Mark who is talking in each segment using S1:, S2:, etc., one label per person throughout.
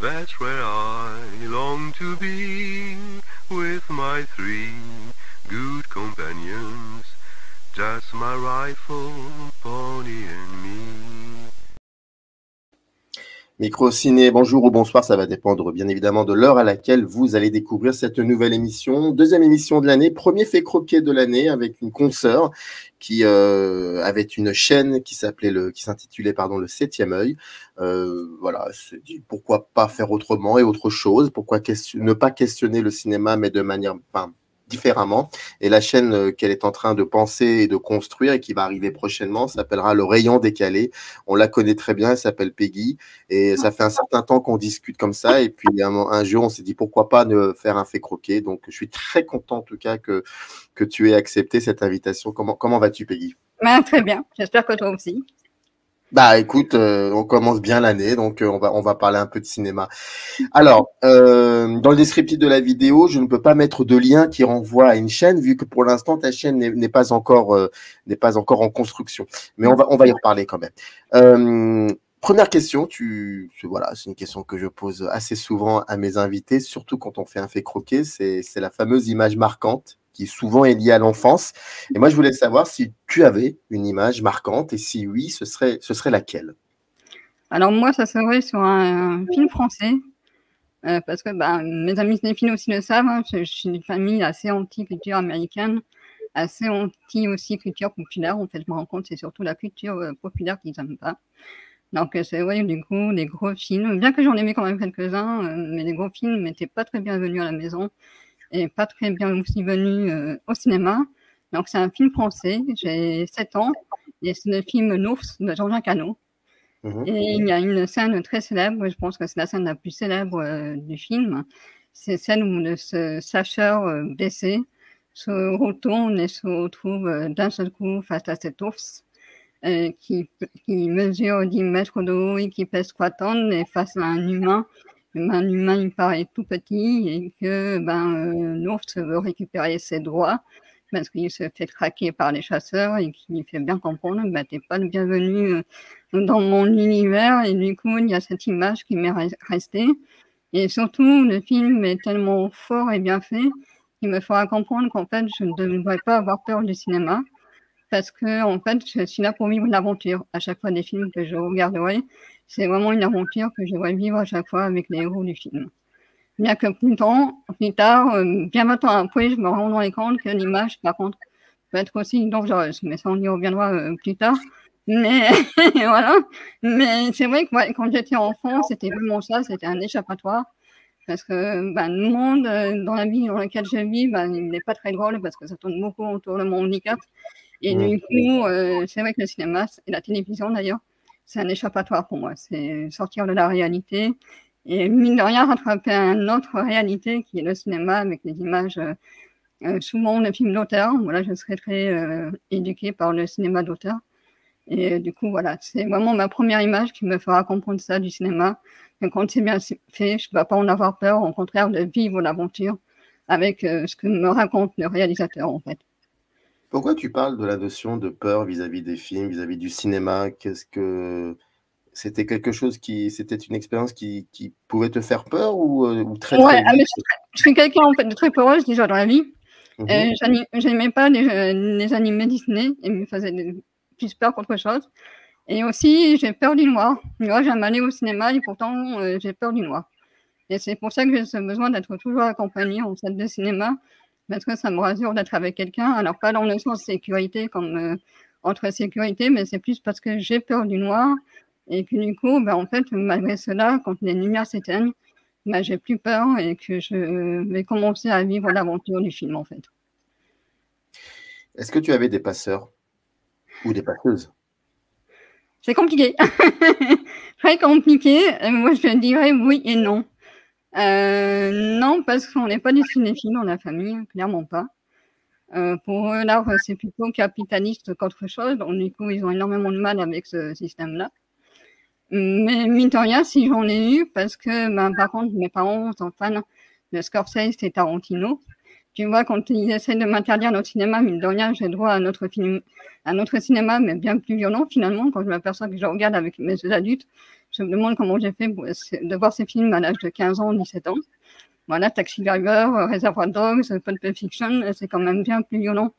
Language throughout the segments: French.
S1: That's where I long to be, with my three good companions, just my rifle, pony and me.
S2: Micro Ciné, bonjour ou bonsoir, ça va dépendre bien évidemment de l'heure à laquelle vous allez découvrir cette nouvelle émission. Deuxième émission de l'année, premier fait croquer de l'année avec une consoeur qui avait une chaîne qui s'intitulait le Septième œil. Voilà, se dit pourquoi pas faire autrement et autre chose, pourquoi ne pas questionner le cinéma mais de manière différemment. Et la chaîne qu'elle est en train de penser et de construire et qui va arriver prochainement s'appellera Le Rayon Décalé. On la connaît très bien, elle s'appelle Peggy. Et ça fait un certain temps qu'on discute comme ça. Et puis un jour, on s'est dit pourquoi pas ne faire un fait croquer. Donc je suis très content en tout cas que tu aies accepté cette invitation. Comment vas-tu, Peggy?
S3: Très bien, j'espère que toi aussi.
S2: Bah écoute, on commence bien l'année, donc on va parler un peu de cinéma. Alors, dans le descriptif de la vidéo, je ne peux pas mettre de lien qui renvoie à une chaîne, vu que pour l'instant ta chaîne n'est pas encore en construction. Mais on va y reparler quand même. Première question, voilà, c'est une question que je pose assez souvent à mes invités, surtout quand on fait un fait croquer, c'est la fameuse image marquante qui souvent est liée à l'enfance. Et moi, je voulais savoir si tu avais une image marquante et si oui, ce serait laquelle?
S3: Alors moi, ça serait sur un film français, parce que mes amis cinéphiles aussi le savent, hein, je suis d'une famille assez anti-culture américaine, assez anti aussi culture populaire. En fait, je me rends compte, c'est surtout la culture populaire qu'ils n'aiment pas. Donc c'est vrai, du coup, les gros films, bien que j'en aimais quand même quelques-uns, mais les gros films n'étaient pas très bienvenus à la maison et pas très bien aussi venus au cinéma. Donc c'est un film français, j'ai 7 ans, et c'est le film L'Ours de Jean-Jacques Hano. Et il y a une scène très célèbre, je pense que c'est la scène la plus célèbre du film, c'est celle où le slasher blessé se retourne et se retrouve d'un seul coup face à cet ours qui mesure 10 mètres de haut et qui pèse 3 tonnes, et face à un humain il paraît tout petit, et que l'ours veut récupérer ses droits parce qu'il se fait traquer par les chasseurs et qui lui fait bien comprendre t'es pas le bienvenu dans mon univers. Et du coup, il y a cette image qui m'est restée. Et surtout, le film est tellement fort et bien fait qu'il me fera comprendre qu'en fait, je ne devrais pas avoir peur du cinéma, parce que en fait, je suis là pour vivre une aventure. À chaque fois, des films que je regarderai, c'est vraiment une aventure que je devrais vivre à chaque fois avec les héros du film. Bien que plus tard, bien longtemps après, je me rendrai compte que l'image, par contre, peut être aussi dangereuse. Mais ça, on y reviendra plus tard. Mais voilà. Mais c'est vrai que quand j'étais enfant, c'était vraiment ça, c'était un échappatoire. Parce que le monde dans la vie dans laquelle je vis, il n'est pas très drôle parce que ça tourne beaucoup autour de mon handicap. Et du coup, c'est vrai que le cinéma et la télévision d'ailleurs, c'est un échappatoire pour moi. C'est sortir de la réalité et mine de rien rattraper une autre réalité qui est le cinéma avec les images, souvent de films d'auteur. Voilà, je serais très éduquée par le cinéma d'auteur. Et du coup, voilà, c'est vraiment ma première image qui me fera comprendre ça du cinéma. Et quand c'est bien fait, je ne dois pas en avoir peur, au contraire, de vivre l'aventure avec ce que me raconte le réalisateur, en fait.
S2: Pourquoi tu parles de la notion de peur vis-à-vis des films, vis-à-vis du cinéma? Qu'est-ce que c'était c'était une expérience qui pouvait te faire peur ou très vite?
S3: Je suis quelqu'un en fait de très peureuse déjà dans la vie. J'aimais pas les animés Disney, et me faisaient plus peur qu'autre chose. Et aussi, j'ai peur du noir. Moi, j'aime aller au cinéma et pourtant, j'ai peur du noir. Et c'est pour ça que j'ai ce besoin d'être toujours accompagnée en salle de cinéma, parce que ça me rassure d'être avec quelqu'un. Alors, pas dans le sens sécurité, comme entre sécurité, mais c'est plus parce que j'ai peur du noir. Et que du coup, en fait, malgré cela, quand les lumières s'éteignent, j'ai plus peur et que je vais commencer à vivre l'aventure du film, en fait.
S2: Est-ce que tu avais des passeurs ou des passeuses?
S3: C'est compliqué. Très compliqué. Moi, je dirais oui et non. Non, parce qu'on n'est pas des cinéphiles dans la famille, clairement pas. Pour eux, l'art, c'est plutôt capitaliste qu'autre chose. Donc, du coup, ils ont énormément de mal avec ce système-là. Mais mine de rien, si j'en ai eu, parce que par contre, mes parents sont fans de Scorsese et Tarantino. tu vois, quand ils essaient de m'interdire notre cinéma, mine de rien, j'ai droit à notre cinéma, mais bien plus violent finalement. Quand je m'aperçois que je regarde avec mes adultes, je me demande comment j'ai fait de voir ces films à l'âge de 15 ans, 17 ans. Voilà, Taxi Driver, Reservoir Dogs, Pulp Fiction, c'est quand même bien plus violent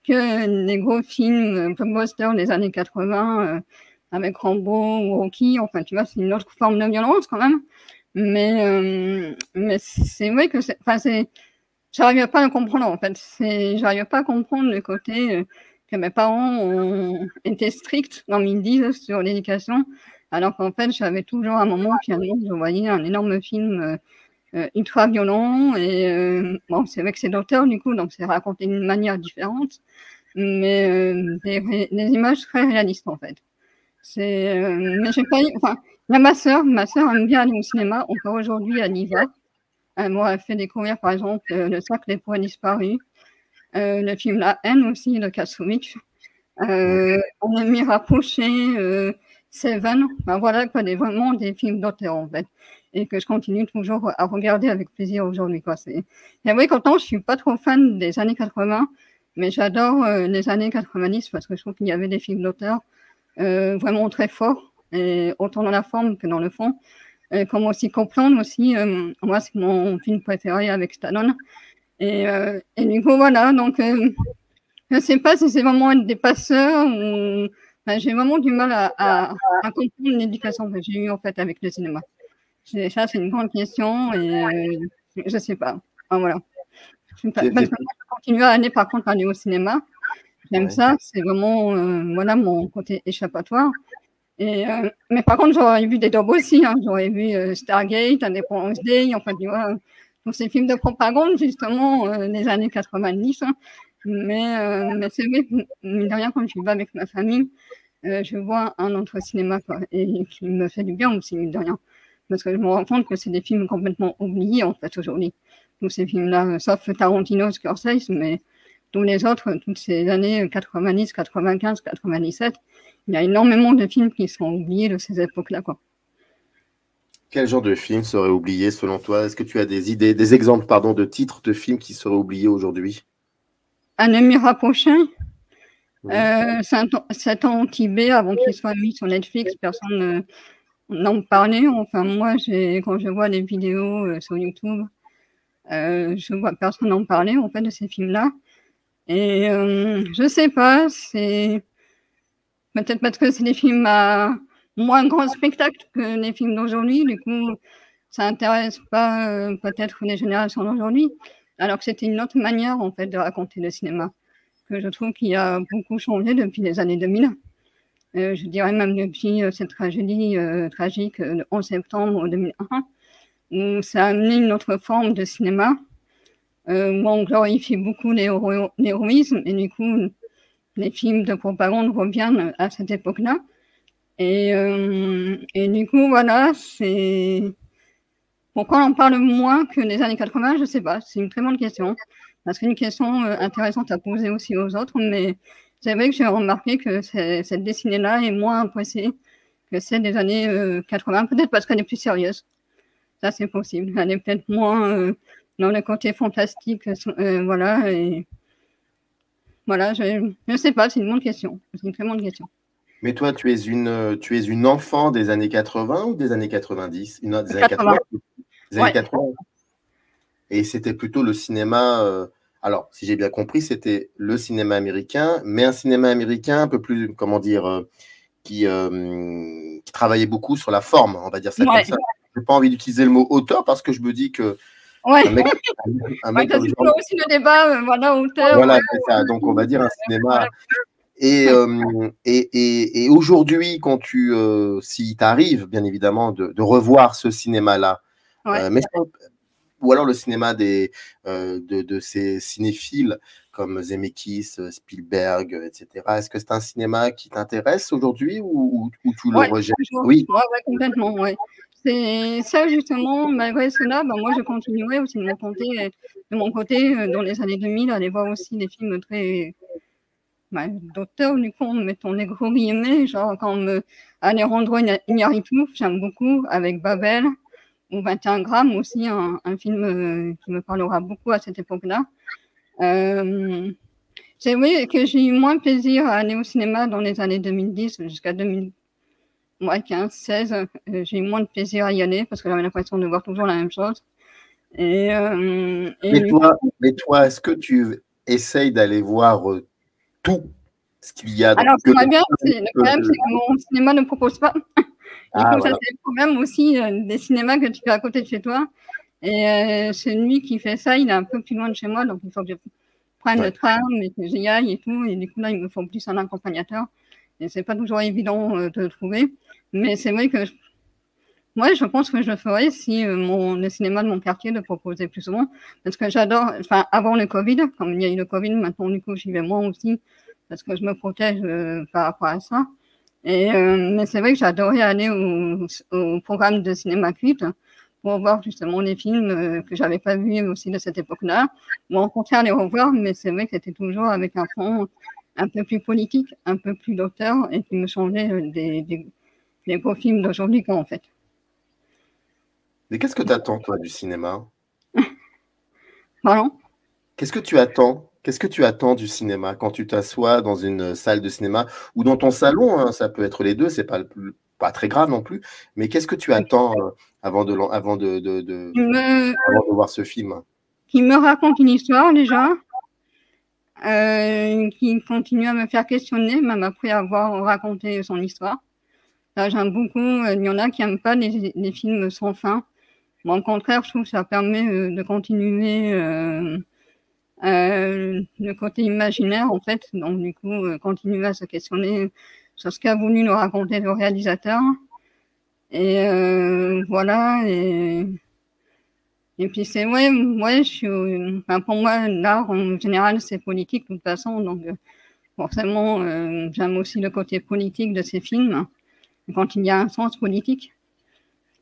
S3: que les gros films blockbusters des années 80 avec Rambo ou Rocky. Enfin, tu vois, c'est une autre forme de violence quand même. Mais c'est vrai que j'arrive pas à le comprendre en fait. J'arrive pas à comprendre le côté que mes parents ont été stricts dans ils disent sur l'éducation, alors qu'en fait, j'avais toujours un moment finalement, je voyais un énorme film ultra violent et bon, c'est vrai que c'est d'auteur du coup, donc c'est raconté d'une manière différente, mais des images très réalistes en fait. Mais j'ai pas eu, enfin, il y a ma sœur aime bien aller au cinéma, encore aujourd'hui elle y va. Elle m'a fait découvrir par exemple Le Cercle des poètes disparus, le film La haine aussi de Kassovitch. On a mis rapprocher Seven, ben voilà quoi, vraiment des films d'auteur en fait, et que je continue toujours à regarder avec plaisir aujourd'hui quoi. Et oui, pourtant je suis pas trop fan des années 80, mais j'adore les années 90 parce que je trouve qu'il y avait des films d'auteur vraiment très forts, et autant dans la forme que dans le fond. Comme aussi comprendre aussi, moi c'est mon film préféré avec Stallone, et du coup voilà, donc je ne sais pas si c'est vraiment être des passeurs ou enfin, j'ai vraiment du mal à comprendre l'éducation que j'ai eue en fait avec le cinéma. Ça, c'est une grande question et je ne sais pas. Enfin, voilà. Parce que moi, je continue à aller par contre aller au cinéma. J'aime ça, c'est vraiment voilà mon côté échappatoire. Et, mais par contre, j'aurais vu des daubes aussi. Hein. J'aurais vu Stargate, Independence Day, enfin tu vois, tous ces films de propagande justement des années 90. Hein. Mais c'est vrai que, mine de rien, quand je vais avec ma famille, je vois un autre cinéma, quoi, et qui me fait du bien aussi, mine de rien. Parce que je me rends compte que c'est des films complètement oubliés, en fait, aujourd'hui. Tous ces films-là, sauf Tarantino, Scorsese, mais tous les autres, toutes ces années 90, 95, 97, il y a énormément de films qui sont oubliés de ces époques-là, quoi.
S2: Quel genre de film serait oublié selon toi? Est-ce que tu as des idées, des exemples, pardon, de titres de films qui seraient oubliés aujourd'hui?
S3: Un ami rapproché, 7 ans au Tibet, avant qu'il soit mis sur Netflix, personne n'en parlait. Enfin, moi, quand je vois les vidéos sur YouTube, je vois personne en parler, en fait, de ces films-là. Et je sais pas, c'est peut-être parce que c'est des films à moins grand spectacle que les films d'aujourd'hui, du coup, ça intéresse pas peut-être les générations d'aujourd'hui, alors que c'était une autre manière, en fait, de raconter le cinéma, que je trouve qu'il a beaucoup changé depuis les années 2000. Je dirais même depuis cette tragédie tragique le 11 septembre 2001, où ça a amené une autre forme de cinéma, où on glorifie beaucoup l'héroïsme, et du coup, les films de propagande reviennent à cette époque-là. Et du coup, voilà, c'est... Pourquoi on en parle moins que les années 80, je ne sais pas, c'est une très bonne question. C'est une question intéressante à poser aussi aux autres, mais c'est vrai que j'ai remarqué que cette dessinée-là est moins appréciée que celle des années 80, peut-être parce qu'elle est plus sérieuse. Ça, c'est possible. Elle est peut-être moins dans le côté fantastique. Voilà. Et voilà, je ne sais pas, c'est une bonne question. C'est une très bonne question.
S2: Mais toi, tu es une enfant des années 80 ou des années 90? Des années 80. Des années 80. Et c'était plutôt le cinéma. Alors, si j'ai bien compris, c'était le cinéma américain, mais un cinéma américain un peu plus, comment dire, qui travaillait beaucoup sur la forme, on va dire ça comme ça. Je n'ai pas envie d'utiliser le mot auteur parce que je me dis que un mec
S3: comme aussi le débat, voilà, auteur.
S2: Voilà, c'est ça. Donc, on va dire un cinéma. Et aujourd'hui, quand s'il t'arrive, bien évidemment, de revoir ce cinéma-là, ou alors le cinéma de ces cinéphiles comme Zemeckis, Spielberg, etc. Est-ce que c'est un cinéma qui t'intéresse aujourd'hui ou tu le rejettes?
S3: Oui, complètement, oui. C'est ça, justement, malgré cela, moi, je continuerai aussi de mon côté, dans les années 2000, à aller voir aussi des films très d'auteur, du coup, mettons les gros guillemets, genre comme Alejandro Iñárritu, j'aime beaucoup, avec Babel, ou 21 grammes aussi, un film qui me parlera beaucoup à cette époque-là. Euh, c'est vrai que j'ai eu moins de plaisir à aller au cinéma dans les années 2010 jusqu'à 2015, 16. J'ai eu moins de plaisir à y aller parce que j'avais l'impression de voir toujours la même chose. Et
S2: Mais toi, est-ce que tu essayes d'aller voir tout ce qu'il y a dans
S3: alors,
S2: que
S3: j'aimerais bien, le problème, c'est que mon cinéma ne propose pas. Du coup,
S2: voilà.
S3: ça, c'est le problème aussi des cinémas que tu fais à côté de chez toi. Et celui qui fait ça, il est un peu plus loin de chez moi, donc il faut que je prenne le train, mais que j'y aille et tout. Et du coup, là, il me faut plus un accompagnateur. Et c'est pas toujours évident de le trouver. Mais c'est vrai que moi, je pense que je le ferais si le cinéma de mon quartier le proposait plus souvent. Parce que j'adore, enfin, avant le Covid, comme il y a eu le Covid, maintenant, du coup, j'y vais moins aussi. Parce que je me protège par rapport à ça. Mais c'est vrai que j'adorais aller au programme de cinéma culte pour voir justement les films que j'avais pas vus aussi de cette époque-là, ou en contraire les revoir, mais c'est vrai que c'était toujours avec un fond un peu plus politique, un peu plus d'auteur, et qui me changeait des beaux films d'aujourd'hui, quoi, en fait.
S2: Mais qu'est-ce que tu attends, toi, du cinéma?
S3: Pardon?
S2: Qu'est-ce que tu attends? Qu'est-ce que tu attends du cinéma quand tu t'assois dans une salle de cinéma ou dans ton salon, hein, ça peut être les deux, c'est pas très grave non plus. Mais qu'est-ce que tu attends avant de voir ce film?
S3: Qui me raconte une histoire déjà, qui continue à me faire questionner, même après avoir raconté son histoire. Là, j'aime beaucoup. Il y en a qui n'aiment pas les films sans fin. Moi, au contraire, je trouve que ça permet de continuer le côté imaginaire, en fait. Donc, du coup, continuer à se questionner sur ce qu'a voulu nous raconter le réalisateur. Et voilà. Et puis, c'est ouais, enfin, pour moi, l'art, en général, c'est politique, de toute façon. Donc, forcément, j'aime aussi le côté politique de ces films, quand il y a un sens politique.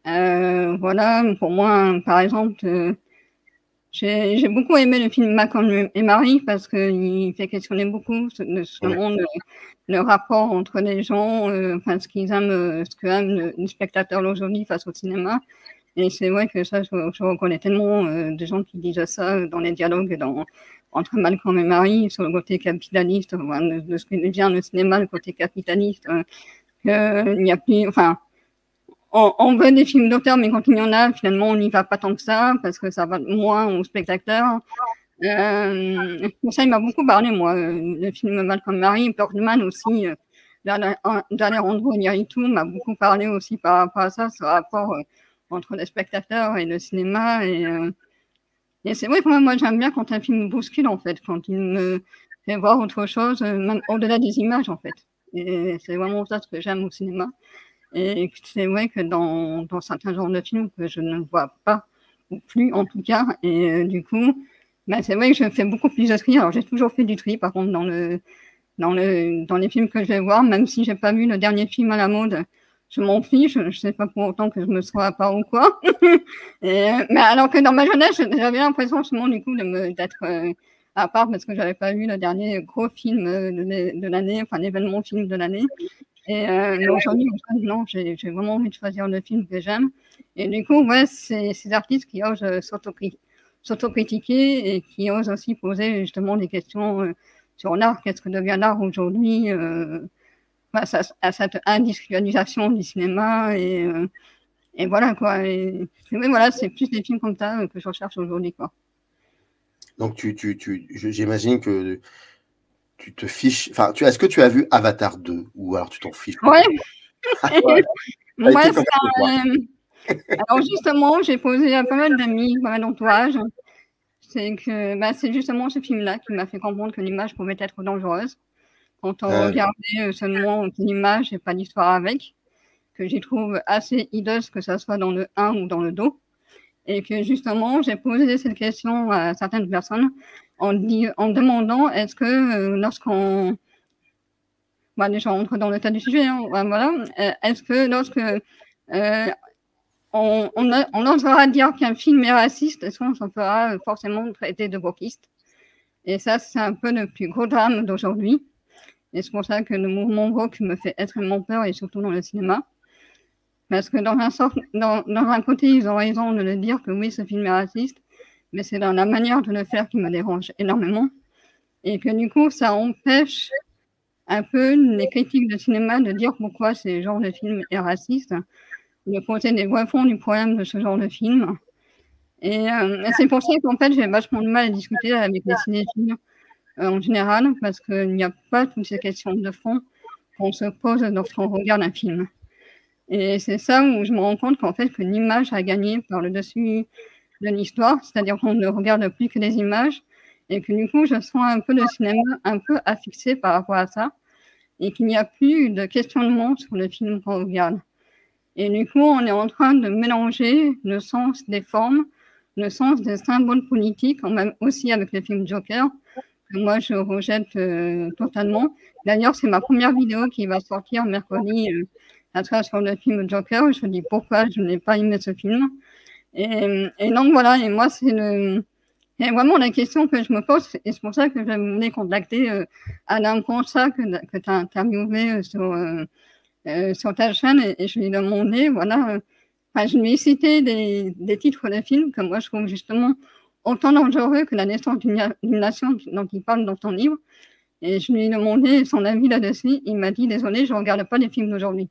S3: Voilà, pour moi, par exemple, j'ai beaucoup aimé le film Malcolm et Marie parce qu'il fait questionner beaucoup justement le rapport entre les gens, enfin, ce qu'ils aiment, ce que aime le spectateur aujourd'hui face au cinéma. Et c'est vrai que ça, je reconnais tellement de gens qui disent ça dans les dialogues entre Malcolm et Marie sur le côté capitaliste, de ce que devient le cinéma, le côté capitaliste, qu'il n'y a plus, enfin, on veut des films d'auteur, mais quand il y en a, finalement, on n'y va pas tant que ça, parce que ça va moins aux spectateurs. Ça, il m'a beaucoup parlé, moi, le film Malcolm Marie, Birdman aussi, d'Alejandro Iñárritu m'a beaucoup parlé aussi par rapport à ça, ce rapport entre les spectateurs et le cinéma. Et c'est vrai que moi, j'aime bien quand un film me bouscule, en fait, quand il me fait voir autre chose, même au-delà des images, en fait. Et c'est vraiment ça ce que j'aime au cinéma. Et c'est vrai que dans certains genres de films que je ne vois pas, ou plus en tout cas, et du coup, bah, c'est vrai que je fais beaucoup plus de tri. Alors j'ai toujours fait du tri, par contre, dans les films que je vais voir, même si j'ai pas vu le dernier film à la mode, je m'en fiche, je sais pas pour autant que je me sois à part ou quoi. Mais alors que dans ma jeunesse, j'avais l'impression justement du coup d'être à part parce que j'avais pas vu le dernier gros film de l'année, enfin l'événement film de l'année. Et aujourd'hui, non, j'ai vraiment envie de choisir le film que j'aime. Et du coup, ouais, c'est ces artistes qui osent s'autocritiquer et qui osent aussi poser justement des questions sur l'art. Qu'est-ce que devient l'art aujourd'hui face à cette industrialisation du cinéma et voilà quoi. Et voilà, c'est plus des films comme ça que je recherche aujourd'hui, quoi.
S2: Donc, j'imagine que tu te fiches. Enfin, est-ce que tu as vu Avatar 2 ou alors tu t'en fiches?
S3: Ouais. Moi, alors justement, j'ai posé à pas mal d'amis, pas mal d'entourage. C'est justement ce film-là qui m'a fait comprendre que l'image pouvait être dangereuse. Quand on regardait seulement l'image et pas l'histoire avec, que j'y trouve assez hideuse, que ça soit dans le 1 ou dans le 2. Et que justement, j'ai posé cette question à certaines personnes en demandant est-ce que lorsqu'on. Bah, déjà, on rentre dans le tas du sujet. Hein, voilà. Est-ce que lorsque on osera dire qu'un film est raciste, est-ce qu'on s'en fera forcément traiter de wokiste? Et ça, c'est un peu le plus gros drame d'aujourd'hui. Et c'est pour ça que le mouvement woke me fait extrêmement peur, et surtout dans le cinéma. Parce que dans un côté, ils ont raison de le dire que oui, ce film est raciste. mais c'est dans la manière de le faire qui me dérange énormément. Et que du coup, ça empêche un peu les critiques de cinéma de dire pourquoi ce genre de film est raciste, de poser des vrais fonds du problème de ce genre de film. Et c'est pour ça qu'en fait, j'ai vachement de mal à discuter avec les cinéphiles en général, parce qu'il n'y a pas toutes ces questions de fond qu'on se pose lorsqu'on regarde un film. Et c'est ça où je me rends compte qu'en fait, que l'image a gagné par le dessus de l'histoire, c'est-à-dire qu'on ne regarde plus que les images, et que du coup, je sens un peu le cinéma un peu affixé par rapport à ça, et qu'il n'y a plus de questionnement sur le film qu'on regarde. Et du coup, on est en train de mélanger le sens des formes, le sens des symboles politiques, même aussi avec le film Joker, que moi je rejette totalement. D'ailleurs, c'est ma première vidéo qui va sortir mercredi à travers sur le film Joker. Je dis pourquoi je n'ai pas aimé ce film. Et donc voilà, et moi c'est vraiment la question que je me pose, et c'est pour ça que je voulais contacter Alain Concha que tu as interviewé sur ta chaîne, et je lui ai demandé, voilà, je lui ai cité des titres de films que moi je trouve justement autant dangereux que La naissance d'une nation dont il parle dans ton livre. Et je lui ai demandé son avis là-dessus. Il m'a dit, désolé, je ne regarde pas les films d'aujourd'hui.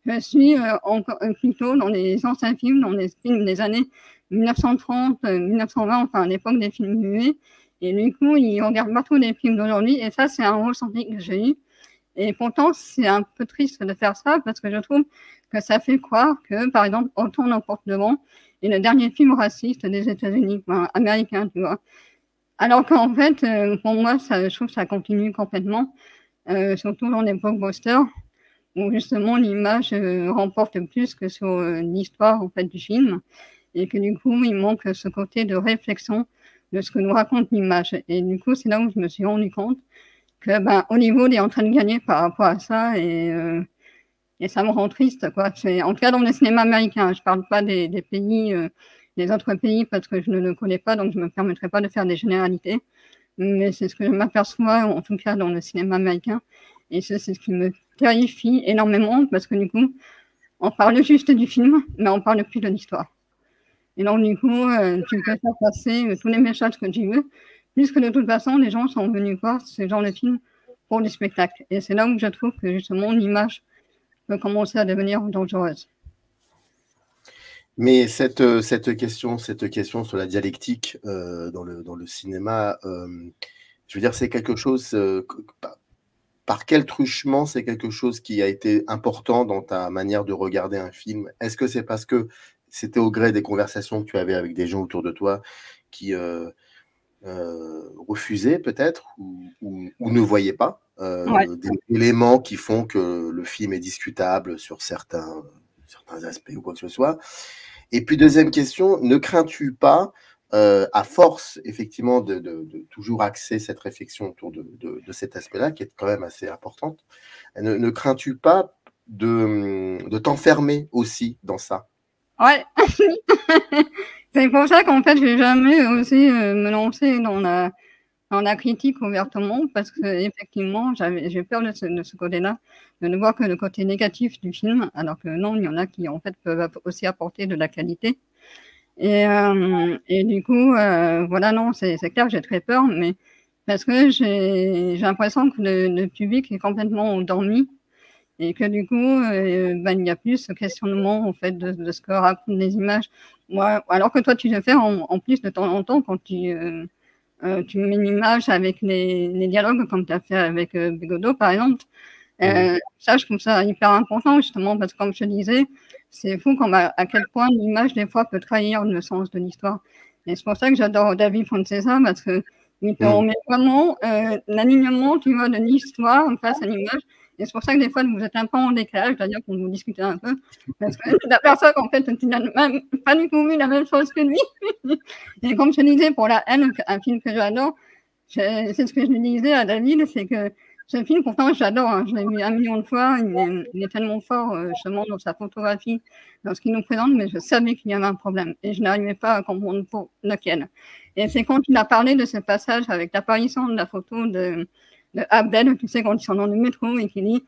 S3: Je suis encore plutôt dans les anciens films, dans les films des années 1930, 1920, enfin à l'époque des films muets. Et du coup, il ne regarde pas tous les films d'aujourd'hui. Et ça, c'est un ressenti que j'ai eu. Et pourtant, c'est un peu triste de faire ça parce que je trouve que ça fait croire que, par exemple, Autant n'emporte le vent est le dernier film raciste des États-Unis, enfin, américain, tu vois. Alors qu'en fait, pour moi, je trouve que ça continue complètement, surtout dans les blockbusters, où justement l'image remporte plus que sur l'histoire en fait, du film, et que du coup, il manque ce côté de réflexion de ce que nous raconte l'image. Et du coup, c'est là où je me suis rendu compte que Hollywood est en train de gagner par rapport à ça, et ça me rend triste, quoi. En tout cas, dans le cinéma américain, je ne parle pas des pays, des autres pays, parce que je ne le connais pas, donc je ne me permettrai pas de faire des généralités. Mais c'est ce que je m'aperçois, en tout cas dans le cinéma américain. Et c'est ce qui me terrifie énormément, parce que du coup, on parle juste du film, mais on ne parle plus de l'histoire. Et donc, du coup, tu peux faire passer tous les messages que tu veux, puisque de toute façon, les gens sont venus voir ce genre de film pour du spectacle. Et c'est là où je trouve que justement, l'image peut commencer à devenir dangereuse.
S2: Mais cette question sur la dialectique dans le cinéma, je veux dire, c'est quelque chose, par quel truchement c'est quelque chose qui a été important dans ta manière de regarder un film? Est-ce que c'est parce que c'était au gré des conversations que tu avais avec des gens autour de toi qui refusaient peut-être ou ne voyaient pas des éléments qui font que le film est discutable sur certains aspects ou quoi que ce soit? Et puis deuxième question, ne crains-tu pas, à force effectivement de toujours axer cette réflexion autour de cet aspect-là, qui est quand même assez importante, ne crains-tu pas de t'enfermer aussi dans ça?
S3: Ouais, c'est pour ça qu'en fait, je n'ai jamais osé me lancer dans la critique ouvertement, parce qu'effectivement, j'ai peur de ce côté-là, de ne voir que le côté négatif du film, alors que non, il y en a qui en fait peuvent aussi apporter de la qualité. Et du coup, voilà, non, c'est clair, j'ai très peur, mais parce que j'ai l'impression que le public est complètement endormi, et que du coup, il n'y a plus ce questionnement en fait de ce que racontent les images. Moi, alors que toi, tu le fais en plus de temps en temps quand tu mets une image avec les dialogues, comme tu as fait avec Bégodeau, par exemple. Ça, je trouve ça hyper important, justement, parce que comme je te disais, c'est fou à quel point l'image, des fois, peut trahir le sens de l'histoire. Et c'est pour ça que j'adore David Foncesa, parce qu'il te remet vraiment l'alignement, tu vois, de l'histoire face à l'image. Et c'est pour ça que des fois, vous êtes un peu en décalage, c'est-à-dire qu'on vous discutez un peu, parce que tu t'aperçois qu'en fait, tu n'as même pas du tout vu la même chose que lui. Et comme je te disais, pour La Haine, un film que j'adore, c'est ce que je lui disais à David, c'est que ce film, pourtant, j'adore, hein, je l'ai vu 1 million de fois, il est tellement fort, justement, dans sa photographie, dans ce qu'il nous présente, mais je savais qu'il y avait un problème, et je n'arrivais pas à comprendre pour lequel. Et c'est quand il a parlé de ce passage avec l'apparition de la photo de Abdel, tu sais, quand ils sont dans le métro, et qu'il dit,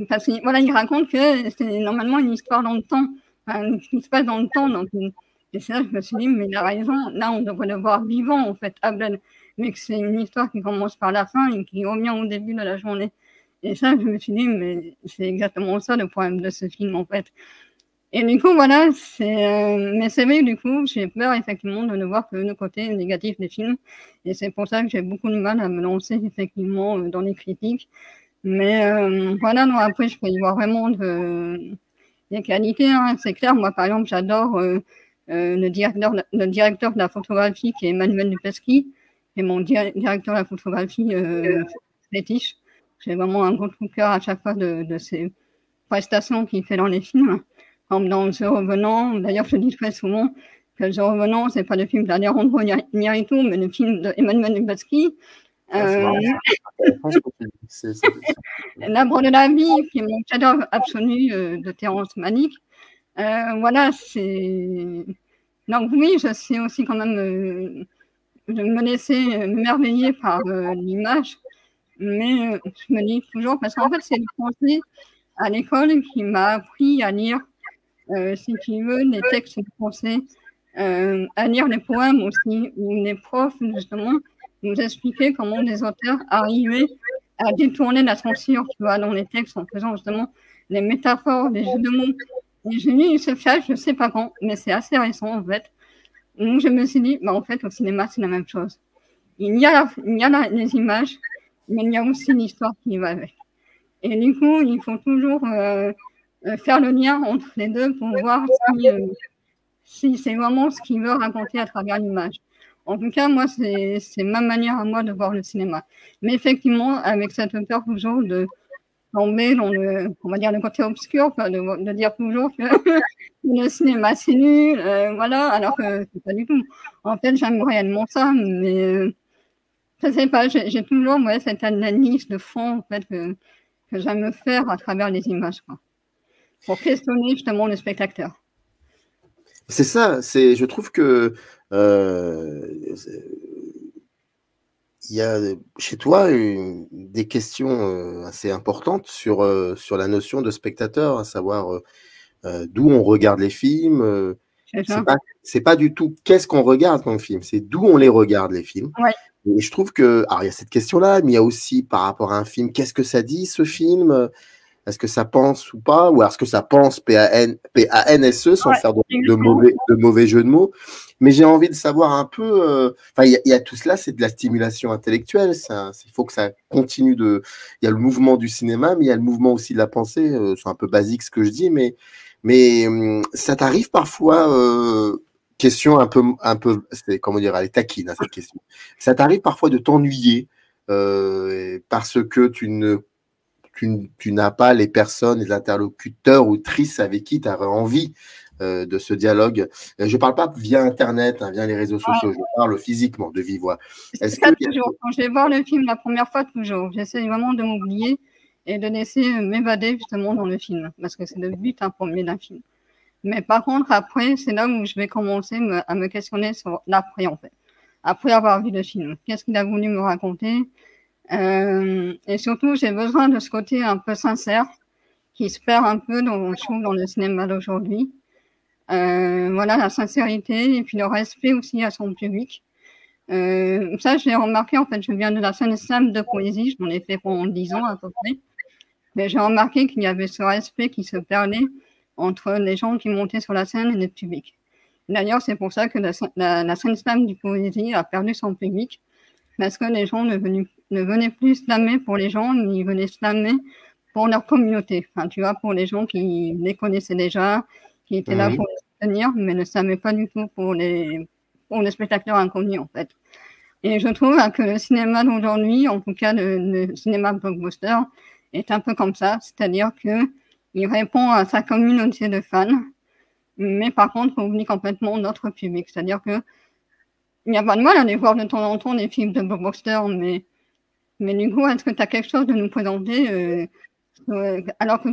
S3: parce qu'il voilà, il raconte que c'est normalement une histoire dans le temps, qui se passe dans le temps, donc Et c'est là que je me suis dit, mais il a raison, là, on devrait le voir vivant, en fait, Abdel. Mais que c'est une histoire qui commence par la fin et qui revient au début de la journée. Et ça, je me suis dit, mais c'est exactement ça le problème de ce film, en fait. Et du coup, voilà, mais c'est vrai, du coup, j'ai peur, effectivement, de ne voir que le côté négatif des films. Et c'est pour ça que j'ai beaucoup de mal à me lancer, effectivement, dans les critiques. Mais voilà, non, après, je peux y voir vraiment des qualités, hein. C'est clair, moi, par exemple, j'adore le directeur de la photographie, qui est Emmanuel Lupeschi, qui est mon directeur de la photographie fétiche. J'ai vraiment un gros coup de cœur à chaque fois de ses prestations qu'il fait dans les films. Comme dans The Revenant, d'ailleurs, je dis très souvent que The Revenant, c'est pas le film d'Alejandro Iñárritu, mais le film d'Emmanuel Lubezki. L'Arbre de la vie, qui est mon chef-d'œuvre absolu de Terrence Malick. Voilà, c'est. Donc, oui, je sais aussi quand même de me laisser merveiller par l'image, mais je me dis toujours, parce qu'en fait, c'est le français à l'école qui m'a appris à lire, si tu veux, les textes français, à lire les poèmes aussi, où les profs, justement, nous expliquaient comment les auteurs arrivaient à détourner la censure, tu vois, dans les textes, en faisant justement les métaphores, les jeux de mots. Et j'ai lu ce flash, je ne sais pas quand, mais c'est assez récent, en fait, où je me suis dit, bah, en fait, au cinéma, c'est la même chose. Il y a les images, mais il y a aussi l'histoire qui va avec. Et du coup, il faut toujours faire le lien entre les deux pour voir si c'est vraiment ce qu'il veut raconter à travers l'image. En tout cas, moi, c'est ma manière à moi de voir le cinéma. Mais effectivement, avec cette peur toujours de tomber dans on va dire, le côté obscur, de dire toujours que le cinéma, c'est nul, voilà, alors que c'est pas du tout. En fait, j'aime réellement ça, mais je sais pas, j'ai toujours cette analyse de fond, en fait, que j'aime faire à travers les images, quoi, pour questionner justement le spectateur.
S2: C'est ça, je trouve que il y a chez toi des questions assez importantes sur la notion de spectateur, à savoir d'où on regarde les films. C'est pas du tout qu'est-ce qu'on regarde comme film, c'est d'où on les regarde, les films.
S3: Ouais.
S2: Et je trouve que, alors il y a cette question-là, mais il y a aussi par rapport à un film, qu'est-ce que ça dit ce film? Est-ce que ça pense ou pas? Ou est-ce que ça pense P-A-N-S-E sans faire de mauvais jeux de mots? Mais j'ai envie de savoir un peu. Enfin, il y a tout cela, c'est de la stimulation intellectuelle. Il faut que ça continue de. Il y a le mouvement du cinéma, mais il y a le mouvement aussi de la pensée. C'est un peu basique ce que je dis, mais ça t'arrive parfois. Question un peu, c'est comment dire, elle est taquine à cette question. Ça t'arrive parfois de t'ennuyer parce que tu n'as pas les personnes, les interlocuteurs ou trices avec qui tu aurais envie de ce dialogue. Je ne parle pas via Internet, via les réseaux sociaux, je parle physiquement, de vive voix.
S3: Toujours. Quand je vais voir le film la première fois, toujours, j'essaie vraiment de m'oublier et de laisser m'évader justement dans le film, parce que c'est le but premier d'un film. Mais par contre, après, c'est là où je vais commencer à me questionner sur l'après, en fait. Après avoir vu le film, qu'est-ce qu'il a voulu me raconter? Et surtout, j'ai besoin de ce côté un peu sincère qui se perd un peu, je trouve, dans le cinéma d'aujourd'hui. Voilà, la sincérité et puis le respect aussi à son public. Ça, je l'ai remarqué, en fait, je viens de la scène slam de poésie, je m'en ai fait pendant 10 ans à peu près. Mais j'ai remarqué qu'il y avait ce respect qui se perdait entre les gens qui montaient sur la scène et le public. D'ailleurs, c'est pour ça que la scène slam du poésie a perdu son public, parce que les gens ne venaient plus slammer pour les gens, ils venaient slammer pour leur communauté. Enfin, tu vois, pour les gens qui les connaissaient déjà, qui étaient là pour les soutenir, mais ne slammaient pas du tout pour les spectateurs inconnus, en fait. Et je trouve que le cinéma d'aujourd'hui, en tout cas le cinéma blockbuster, est un peu comme ça, c'est-à-dire qu'il répond à sa communauté de fans, mais par contre, on oublie complètement notre public. C'est-à-dire qu'il n'y a pas de mal à aller voir de temps en temps des films de blockbuster, mais du coup, est-ce que tu as quelque chose de nous présenter alors que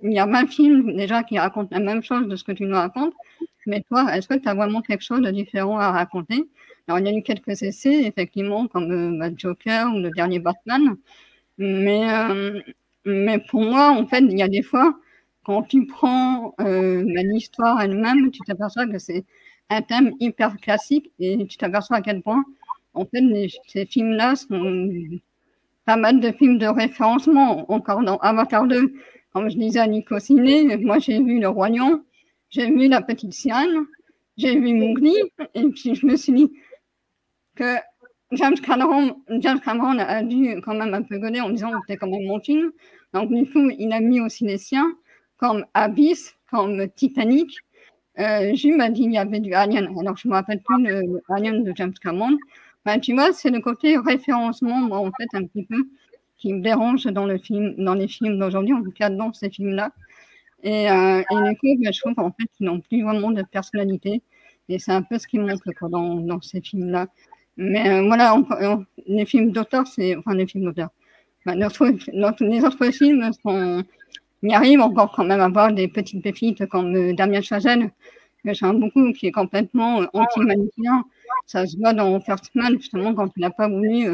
S3: il y a 20 films déjà qui racontent la même chose de ce que tu nous racontes, mais toi, est-ce que tu as vraiment quelque chose de différent à raconter? Alors, il y a eu quelques essais, effectivement, comme Joker ou le dernier Batman, mais pour moi, en fait, il y a des fois, quand tu prends l'histoire elle-même, tu t'aperçois que c'est un thème hyper classique et tu t'aperçois à quel point, en fait, ces films-là sont pas mal de films de référencement. Encore dans Avatar 2, comme je disais à Nico Ciné, moi j'ai vu Le Roi Lion, j'ai vu La Petite Sirène, j'ai vu Mowgli, et puis je me suis dit que James Cameron a dû quand même un peu gueuler en disant que c'était quand même mon film. Donc du coup, il a mis aussi les siens, comme Abyss, comme Titanic. Jules m'a dit qu'il y avait du Alien. Alors je ne me rappelle plus le Alien de James Cameron. Ben, tu vois, c'est le côté référencement, moi, en fait, un petit peu, qui me dérange dans les films d'aujourd'hui, en tout cas dans ces films-là. Et du coup, ben, je trouve en fait qu'ils n'ont plus vraiment de personnalité. Et c'est un peu ce qui manque quoi, dans ces films-là. Mais voilà, les films d'auteur, enfin les films d'auteur. Ben, les autres films, il arrive encore quand même à avoir des petites pépites comme Damien Chazelle, que j'aime beaucoup, qui est complètement anti-manichéen. Ça se voit dans First Man, justement, quand il n'a pas voulu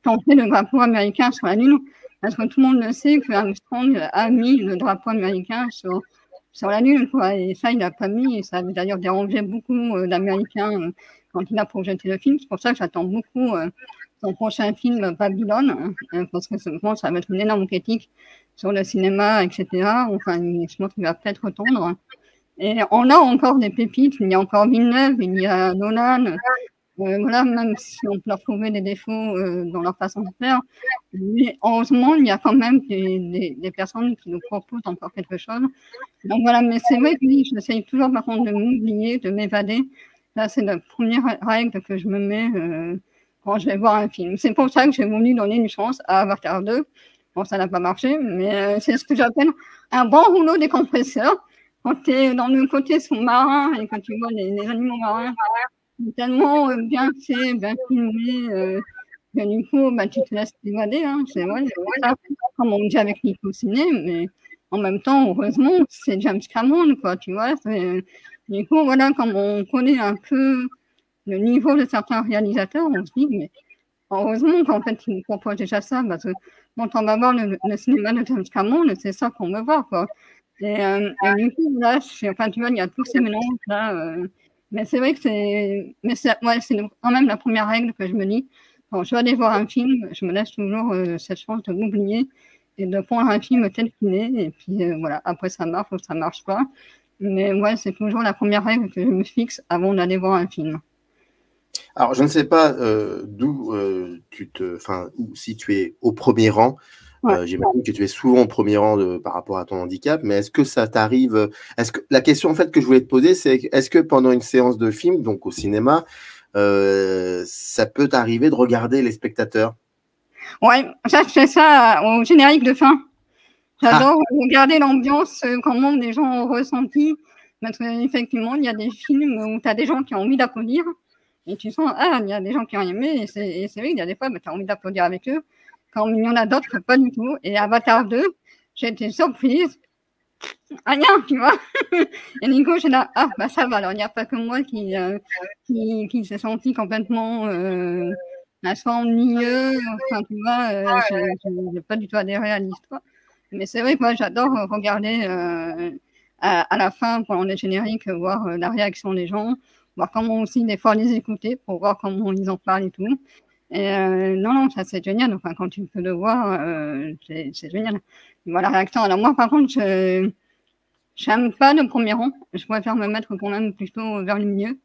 S3: tenter le drapeau américain sur la Lune. Parce que tout le monde le sait que Armstrong a mis le drapeau américain sur la Lune, quoi. Et ça, il n'a pas mis. Et ça a d'ailleurs dérangé beaucoup d'Américains quand il a projeté le film. C'est pour ça que j'attends beaucoup son prochain film, Babylone, parce que je pense que ça va être une énorme critique sur le cinéma, etc. Enfin, je pense qu'il va peut-être tendre. Et on a encore des pépites. Il y a encore Villeneuve, il y a Nolan. Voilà, même si on peut leur trouver des défauts dans leur façon de faire. Mais heureusement, il y a quand même des personnes qui nous proposent encore quelque chose. Donc voilà, mais c'est vrai que j'essaye toujours par contre de m'oublier, de m'évader. Là, c'est la première règle que je me mets quand je vais voir un film. C'est pour ça que j'ai voulu donner une chance à Avatar 2. Bon, ça n'a pas marché, mais c'est ce que j'appelle un bon rouleau décompresseur. Quand tu es dans le côté sous-marin et que tu vois les animaux marins, tellement bien fait, bien filmé, que du coup, bah, tu te laisses évader. Hein, c'est vrai, ça, comme on dit avec Nico Ciné, mais en même temps, heureusement, c'est James Cameron, quoi, tu vois. Du coup, voilà, comme on connaît un peu le niveau de certains réalisateurs, on se dit, mais heureusement qu'en fait, ils nous proposent déjà ça, parce que quand on va voir le cinéma de James Cameron, c'est ça qu'on veut voir, quoi. Et du coup, là, enfin, tu vois, il y a tous ces mélanges là. Mais c'est vrai que c'est quand même la première règle que je me dis. Quand je vais aller voir un film, je me laisse toujours cette chance de m'oublier et de prendre un film tel qu'il est. Et puis voilà, après ça marche ou ça marche pas. Mais ouais, c'est toujours la première règle que je me fixe avant d'aller voir un film.
S2: Alors, je ne sais pas si tu es au premier rang. Ouais. J'imagine que tu es souvent au premier rang par rapport à ton handicap, mais est-ce que ça t'arrive la question en fait que je voulais te poser, c'est est-ce que pendant une séance de film, donc au cinéma, ça peut t'arriver de regarder les spectateurs?
S3: Ouais, ça je fais ça au générique de fin. J'adore regarder l'ambiance, comment les gens ont ressenti. Parce qu'effectivement, il y a des films où tu as des gens qui ont envie d'applaudir et tu sens, il y a des gens qui ont aimé et c'est vrai qu'il y a des fois, tu as envie d'applaudir avec eux. Quand il y en a d'autres, pas du tout. Et Avatar 2, j'ai été surprise. Rien, tu vois. Et Nico, j'ai là, bah ça va, alors il n'y a pas que moi qui s'est senti complètement ennuyeux. Enfin, tu vois, je n'ai pas du tout adhéré à l'histoire. Mais c'est vrai que moi, j'adore regarder à la fin, pendant les génériques, voir la réaction des gens, voir comment aussi, des fois, les écouter pour voir comment ils en parlent et tout. Et non, ça c'est génial. Enfin, quand tu peux le voir, c'est génial. Voilà la réaction. Alors moi, par contre, je n'aime pas le premier rang. Je préfère me mettre quand même plutôt vers le milieu.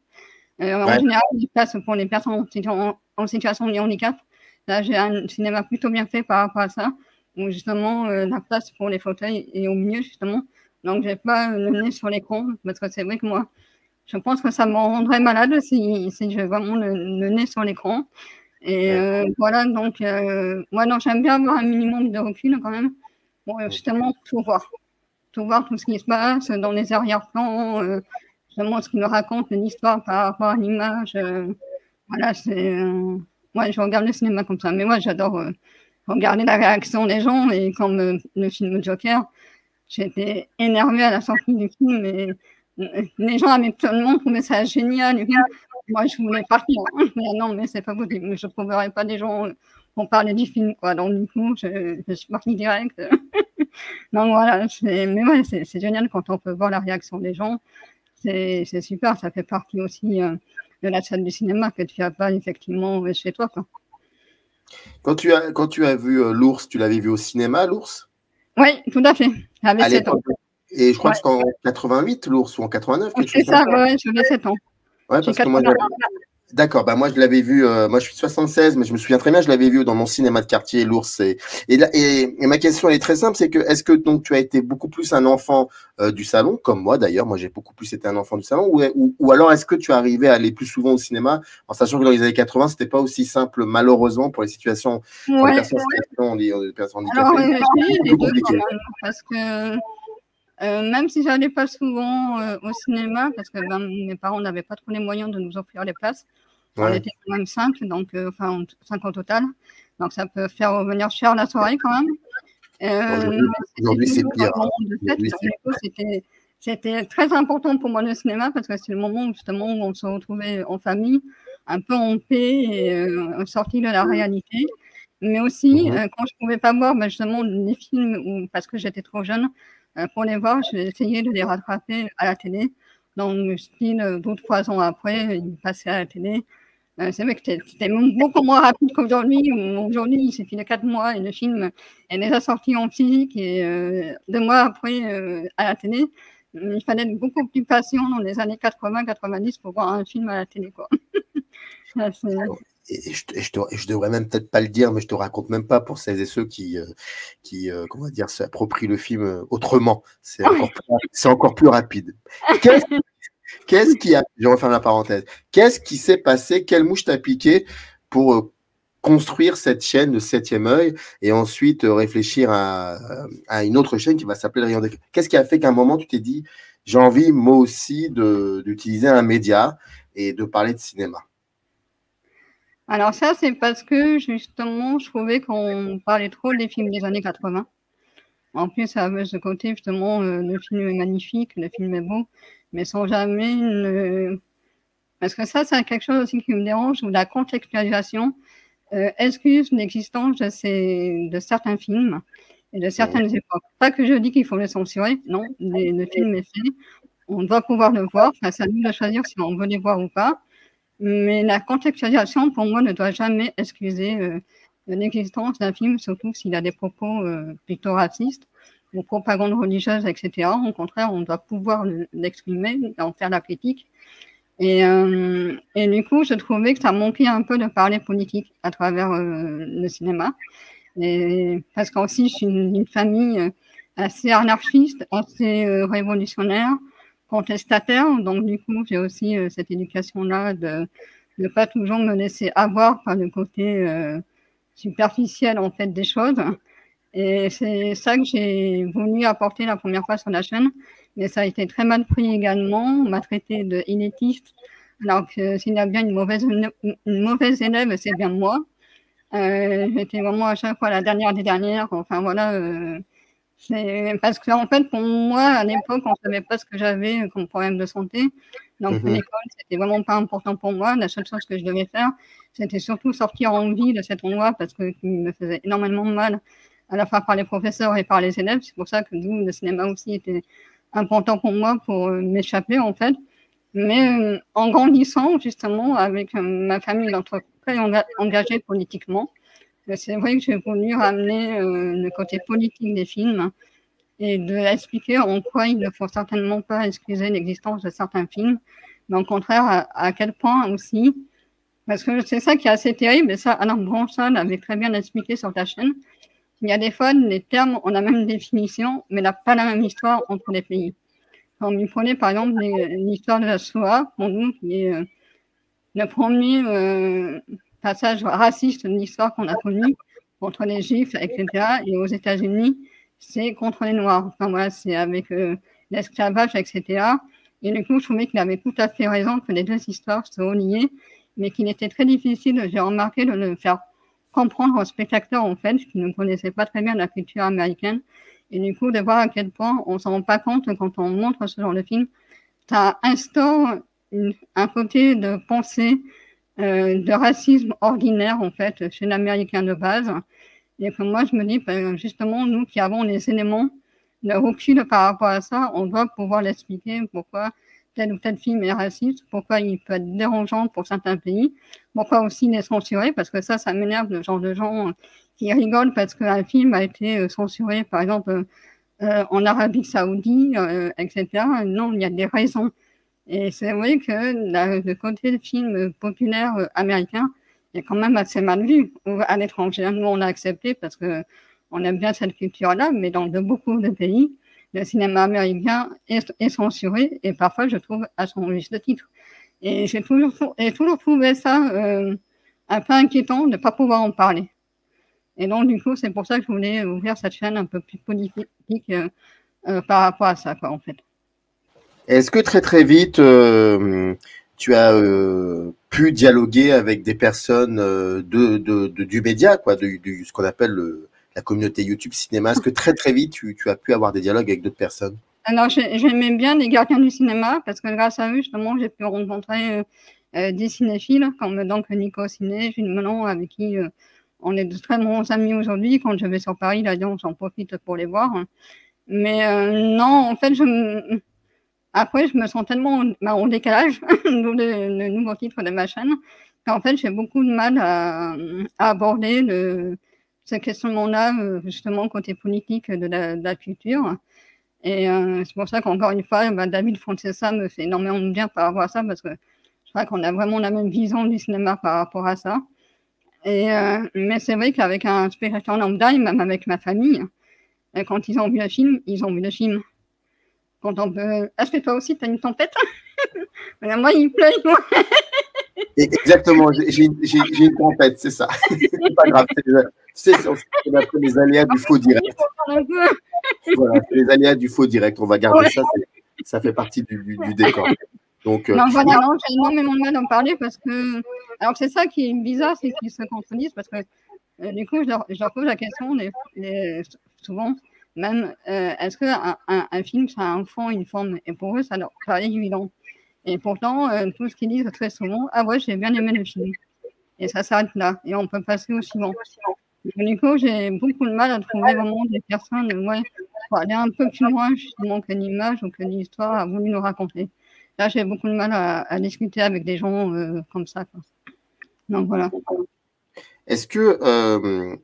S3: En général, je place pour les personnes en situation de handicap. Là, j'ai un cinéma plutôt bien fait par rapport à ça. Où justement, la place pour les fauteuils est au milieu, justement. Donc, j'ai pas le nez sur l'écran. Parce que c'est vrai que moi, je pense que ça me rendrait malade si j'ai vraiment le nez sur l'écran. Et voilà, donc, moi, non, j'aime bien avoir un minimum de recul quand même, pour justement tout voir tout ce qui se passe dans les arrière-plans, justement ce qui me raconte l'histoire par rapport à l'image. Voilà, je regarde le cinéma comme ça, mais moi, j'adore regarder la réaction des gens, et comme le film Joker, j'étais énervée à la sortie du film, et les gens avaient tellement trouvé ça génial. Moi, je voulais partir. Mais non, mais c'est pas possible. Je ne trouverai pas des gens pour parler du film, quoi. Donc, du coup, je suis partie direct. Donc voilà, mais ouais, c'est génial quand on peut voir la réaction des gens. C'est super, ça fait partie aussi de la salle du cinéma que tu n'as pas effectivement chez toi, quoi.
S2: Quand tu as vu l'ours, tu l'avais vu au cinéma, l'ours?
S3: Oui, tout à fait. J'avais
S2: À
S3: 7 ans.
S2: l'époque. Et je crois
S3: Ouais.
S2: que c'était en 88, l'ours, ou en 89, quelque
S3: C'est
S2: chose comme
S3: ça,
S2: ça.
S3: ouais, j'avais 7 ans.
S2: Ouais,
S3: J'ai
S2: parce que moi,
S3: 81.
S2: d'accord, bah moi je l'avais vu, moi je suis de 76, mais je me souviens très bien, je l'avais vu dans mon cinéma de quartier, l'ours. Et ma question elle est très simple, c'est que est-ce que donc tu as été beaucoup plus un enfant du salon, comme moi d'ailleurs, moi j'ai beaucoup plus été un enfant du salon, ou alors est-ce que tu arrivais à aller plus souvent au cinéma, en sachant que dans les années 80, c'était pas aussi simple malheureusement pour les situations, pour les
S3: Ouais.
S2: personnes en situation, les personnes
S3: Alors,
S2: handicapées,
S3: je dis
S2: c'est
S3: les
S2: plus
S3: deux quand
S2: compliqué.
S3: même, parce que même si j'allais pas souvent au cinéma, parce que ben, mes parents n'avaient pas trop les moyens de nous offrir les places, on
S2: Ouais.
S3: était quand même 5, donc enfin 5 au total, donc ça peut faire revenir cher la soirée quand même.
S2: Aujourd'hui c'est
S3: Toujours un
S2: pire.
S3: moment de fête,
S2: Aujourd'hui,
S3: donc
S2: c'est
S3: du coup, c'était très important pour moi le cinéma parce que c'est le moment justement où on se retrouvait en famille, un peu en paix et sorti de la réalité. Mais aussi, quand je pouvais pas voir justement les films parce que j'étais trop jeune pour les voir, j'ai essayé de les rattraper à la télé. Donc, style 2 ou 3 ans après, ils passaient à la télé. C'est vrai que c'était beaucoup moins rapide qu'aujourd'hui. Aujourd'hui, il suffit de 4 mois et le film est déjà sorti en physique et 2 mois après à la télé. Il fallait être beaucoup plus patient dans les années 80-90 pour voir un film à la télé, quoi.
S2: Et je devrais même peut-être pas le dire, mais je te raconte même pas pour celles et ceux qui comment dire, s'approprient le film autrement. C'est encore plus rapide. Qu'est-ce qui a, je referme la parenthèse, qu'est-ce qui s'est passé, quelle mouche t'a piqué pour construire cette chaîne de 7e œil et ensuite réfléchir à une autre chaîne qui va s'appeler Le Rayon des Cœurs? Qu'est-ce qui a fait qu'à un moment tu t'es dit, j'ai envie moi aussi d'utiliser un média et de parler de cinéma?
S3: Alors ça, c'est parce que justement, je trouvais qu'on parlait trop des films des années 80. En plus, ça avait ce côté justement, le film est magnifique, le film est beau, mais sans jamais parce que ça, c'est quelque chose aussi qui me dérange, où la contextualisation excuse l'existence de certains films et de certaines époques. Pas que je dis qu'il faut les censurer, non, le film est fait, on doit pouvoir le voir, enfin, c'est à nous de choisir si on veut les voir ou pas. Mais la contextualisation, pour moi, ne doit jamais excuser l'existence d'un film, surtout s'il a des propos plutôt racistes ou propagande religieuse, etc. Au contraire, on doit pouvoir l'exprimer, en faire la critique. Et du coup, je trouvais que ça manquait un peu de parler politique à travers le cinéma. Et parce qu'aussi, je suis d'une famille assez anarchiste, assez révolutionnaire, contestataire. Donc, du coup, j'ai aussi cette éducation-là de ne pas toujours me laisser avoir par le côté superficiel, en fait, des choses. Et c'est ça que j'ai voulu apporter la première fois sur la chaîne. Mais ça a été très mal pris également. On m'a traité d'inétiste. Alors que s'il y a bien une mauvaise élève, c'est bien moi. J'étais vraiment à chaque fois la dernière des dernières. Enfin, voilà. C'est parce qu'en fait, pour moi, à l'époque, on ne savait pas ce que j'avais comme problème de santé. Donc, l'école, c'était vraiment pas important pour moi. La seule chose que je devais faire, c'était surtout sortir en vie de cet endroit parce qu'il me faisait énormément de mal, à la fois par les professeurs et par les élèves. C'est pour ça que le cinéma aussi était important pour moi pour m'échapper, en fait. Mais en grandissant, justement, avec ma famille d'entre très engagée politiquement, c'est vrai que j'ai voulu ramener le côté politique des films et de expliquer en quoi il ne faut certainement pas excuser l'existence de certains films, mais au contraire, à quel point aussi, parce que c'est ça qui est assez terrible, et ça, Alain Branchal avait très bien expliqué sur ta chaîne, il y a des fois, les termes ont la même définition, mais n'a pas la même histoire entre les pays. Quand vous prenez par exemple l'histoire de la Shoah, pour nous, qui est le premier passage raciste de l'histoire qu'on a connu contre les Juifs, etc. Et aux États-Unis, c'est contre les Noirs. Enfin voilà, c'est avec l'esclavage, etc. Et du coup, je trouvais qu'il avait tout à fait raison que les deux histoires se reliaient, mais qu'il était très difficile, j'ai remarqué, de le faire comprendre aux spectateurs, en fait, qui ne connaissaient pas très bien la culture américaine. Et du coup, de voir à quel point on ne s'en rend pas compte quand on montre ce genre de film. Ça instaure un côté de pensée de racisme ordinaire, en fait, chez l'Américain de base. Et que moi, je me dis, justement, nous qui avons les éléments de recul par rapport à ça, on doit pouvoir l'expliquer pourquoi tel ou tel film est raciste, pourquoi il peut être dérangeant pour certains pays, pourquoi aussi il est censuré, parce que ça m'énerve, le genre de gens qui rigolent parce qu'un film a été censuré, par exemple, en Arabie Saoudite, etc. Non, il y a des raisons. Et c'est vrai que le côté film populaire américain est quand même assez mal vu à l'étranger. Nous, on l'a accepté parce qu'on aime bien cette culture-là, mais dans beaucoup de pays, le cinéma américain est censuré et parfois, je trouve, à son juste titre. Et j'ai toujours trouvé ça un peu inquiétant de ne pas pouvoir en parler. Et donc, du coup, c'est pour ça que je voulais ouvrir cette chaîne un peu plus politique par rapport à ça, quoi, en fait.
S2: Est-ce que très vite, tu as pu dialoguer avec des personnes du média, quoi, ce qu'on appelle la communauté YouTube Cinéma? Est-ce que très vite, tu as pu avoir des dialogues avec d'autres personnes?
S3: Alors, j'aimais bien les gardiens du cinéma parce que grâce à eux, justement, j'ai pu rencontrer des cinéphiles comme donc Nico Ciné, Jules Melon, avec qui on est de très bons amis aujourd'hui. Quand je vais sur Paris, là, j'en profite pour les voir. Mais non, en fait, après, je me sens tellement en décalage, d'où le nouveau titre de ma chaîne, qu'en fait, j'ai beaucoup de mal à aborder ce questionnement-là, justement, côté politique de la culture. Et c'est pour ça qu'encore une fois, David Francesa me fait énormément de bien par rapport à ça, parce que je crois qu'on a vraiment la même vision du cinéma par rapport à ça. Mais c'est vrai qu'avec un spectateur lambda, et même avec ma famille, quand ils ont vu le film, ils ont vu le film. Quand on peut... Est-ce que toi aussi, tu as une tempête? Moi, il pleut.
S2: Exactement, j'ai une tempête, c'est ça. C'est pas grave. C'est ce qu'on appelle les aléas du faux direct. Voilà, c'est les aléas du faux direct. On va garder ça. Ça fait partie du décor. Donc,
S3: non, voilà, non, j'ai énormément de mal d'en parler parce que. Alors, c'est ça qui est bizarre, c'est qu'ils se contredisent parce que du coup, je leur pose la question souvent, même, est-ce qu'un film, ça a un fond, une forme? Et pour eux, ça leur paraît évident. Et pourtant, tout ce qu'ils disent très souvent, ah ouais, j'ai bien aimé le film. Et ça s'arrête là. Et on peut passer au suivant. Du coup, j'ai beaucoup de mal à trouver vraiment des personnes pour aller un peu plus loin, justement, que l'image ou que l'histoire a voulu nous raconter. Là, j'ai beaucoup de mal à discuter avec des gens comme ça, quoi. Donc, voilà.
S2: Est-ce que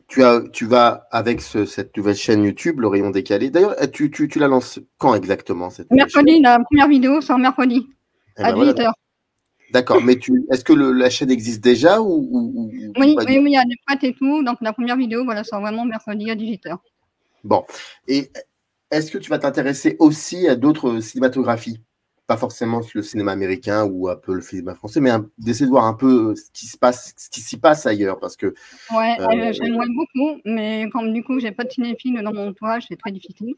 S2: tu vas avec cette nouvelle chaîne YouTube, Le Rayon Décalé? D'ailleurs, tu la lances quand exactement, cette
S3: mercredi, la première vidéo sort mercredi, à 18h.
S2: D'accord, mais est-ce que la chaîne existe déjà ou
S3: Oui, il y a des prêts et tout. Donc, la première vidéo, voilà, sort vraiment mercredi à 18h.
S2: Bon. Et est-ce que tu vas t'intéresser aussi à d'autres cinématographies? Pas forcément le cinéma américain ou un peu le cinéma français, mais d'essayer de voir un peu ce qui s'y passe ailleurs. Parce que,
S3: ouais, j'aimerais beaucoup, mais comme du coup, j'ai pas de cinéphile dans mon entourage, c'est très difficile.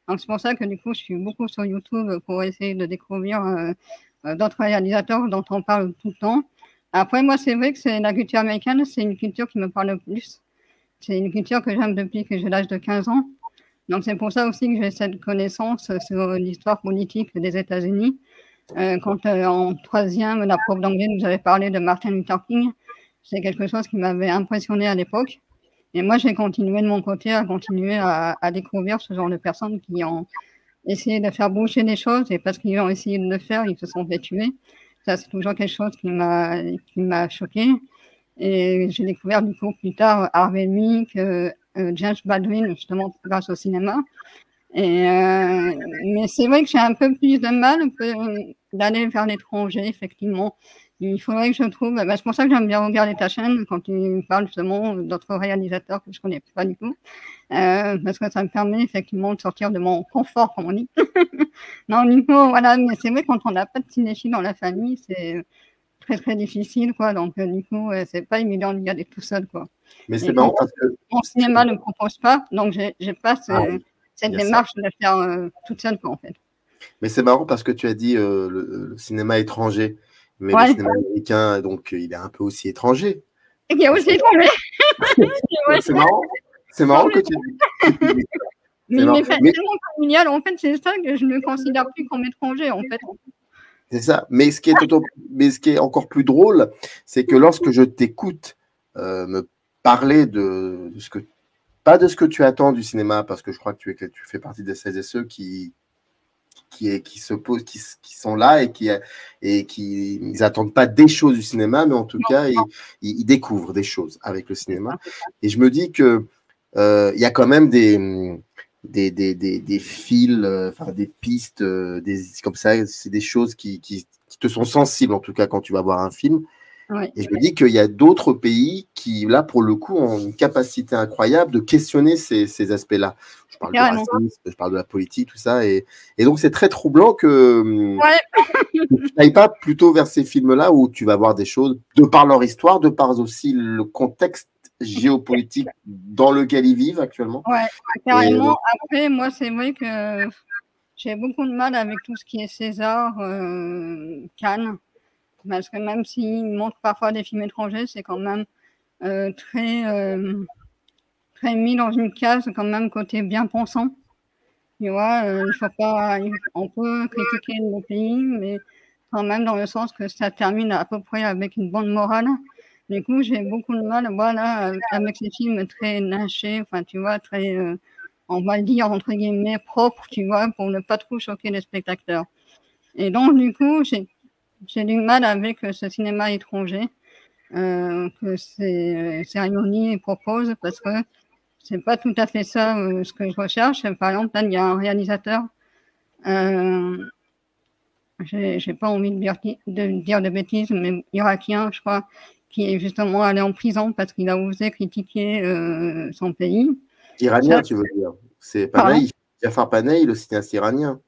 S3: Donc, c'est pour ça que du coup, je suis beaucoup sur YouTube pour essayer de découvrir d'autres réalisateurs dont on parle tout le temps. Après, moi, c'est vrai que la culture américaine, c'est une culture qui me parle le plus. C'est une culture que j'aime depuis que j'ai l'âge de 15 ans. Donc, c'est pour ça aussi que j'ai cette connaissance sur l'histoire politique des États-Unis. Quand en troisième, la prof d'anglais nous avait parlé de Martin Luther King, c'est quelque chose qui m'avait impressionné à l'époque. Et moi, j'ai continué de mon côté à découvrir ce genre de personnes qui ont essayé de faire bouger les choses, et parce qu'ils ont essayé de le faire, ils se sont fait tuer. Ça, c'est toujours quelque chose qui m'a choqué. Et j'ai découvert du coup plus tard Harvey Milk, James Baldwin, justement grâce au cinéma. Mais c'est vrai que j'ai un peu plus de mal d'aller vers l'étranger, effectivement. Il faudrait que je trouve. C'est pour ça que j'aime bien regarder ta chaîne quand tu parles justement d'autres réalisateurs que je ne connais pas du tout. Parce que ça me permet effectivement de sortir de mon confort, comme on dit. Non, du coup, voilà. Mais c'est vrai, quand on n'a pas de cinéphile dans la famille, c'est très très difficile, quoi. Donc, du coup, c'est pas évident de garder tout seul, quoi.
S2: Mais c'est marrant parce que
S3: mon cinéma ne me propose pas, donc j'ai pas cette démarche de le faire toute seule, quoi, en fait.
S2: Mais c'est marrant parce que tu as dit le cinéma étranger, mais le cinéma américain, donc il est un peu aussi étranger.
S3: Et il y a aussi étranger.
S2: C'est marrant que tu dis.
S3: Mais il est tellement familial, en fait, c'est ça que je ne me considère plus comme étranger, en fait.
S2: C'est ça. Mais ce qui est encore plus drôle, c'est que lorsque je t'écoute me parler de ce que, pas de ce que tu attends du cinéma, parce que je crois que tu fais partie de celles et ceux qui se posent, qui sont là et qui ils attendent pas des choses du cinéma, mais en tout cas, ils découvrent des choses avec le cinéma. Et je me dis que il y a quand même des fils, enfin des pistes, comme ça, c'est des choses qui te sont sensibles, en tout cas, quand tu vas voir un film.
S3: Ouais.
S2: Et je me dis qu'il y a d'autres pays qui, là, pour le coup, ont une capacité incroyable de questionner ces aspects-là. Je parle de racisme, je parle de la politique, tout ça. Et donc, c'est très troublant que tu n'ailles pas plutôt vers ces films-là où tu vas voir des choses, de par leur histoire, de par aussi le contexte géopolitique dans lequel ils vivent actuellement.
S3: Ouais, carrément. Après, moi, c'est vrai que j'ai beaucoup de mal avec tout ce qui est César, Cannes. Parce que même s'ils montrent parfois des films étrangers, c'est quand même très mis dans une case, quand même côté bien pensant. Tu vois, il faut pas, on peut critiquer le pays, mais quand même dans le sens que ça termine à peu près avec une bonne morale. Du coup, j'ai beaucoup de mal, voilà, avec ces films très lynchés, enfin, tu vois, très, on va le dire entre guillemets, propres, tu vois, pour ne pas trop choquer les spectateurs. Et donc, du coup, j'ai du mal avec ce cinéma étranger que ces cérémonies proposent, parce que c'est pas tout à fait ça ce que je recherche. Par exemple, là, il y a un réalisateur, j'ai pas envie de dire de bêtises, mais irakien, je crois, qui est justement allé en prison parce qu'il a osé critiquer son pays.
S2: Iranien, tu veux dire? C'est Panahi, Jafar Panahi, le cinéaste iranien.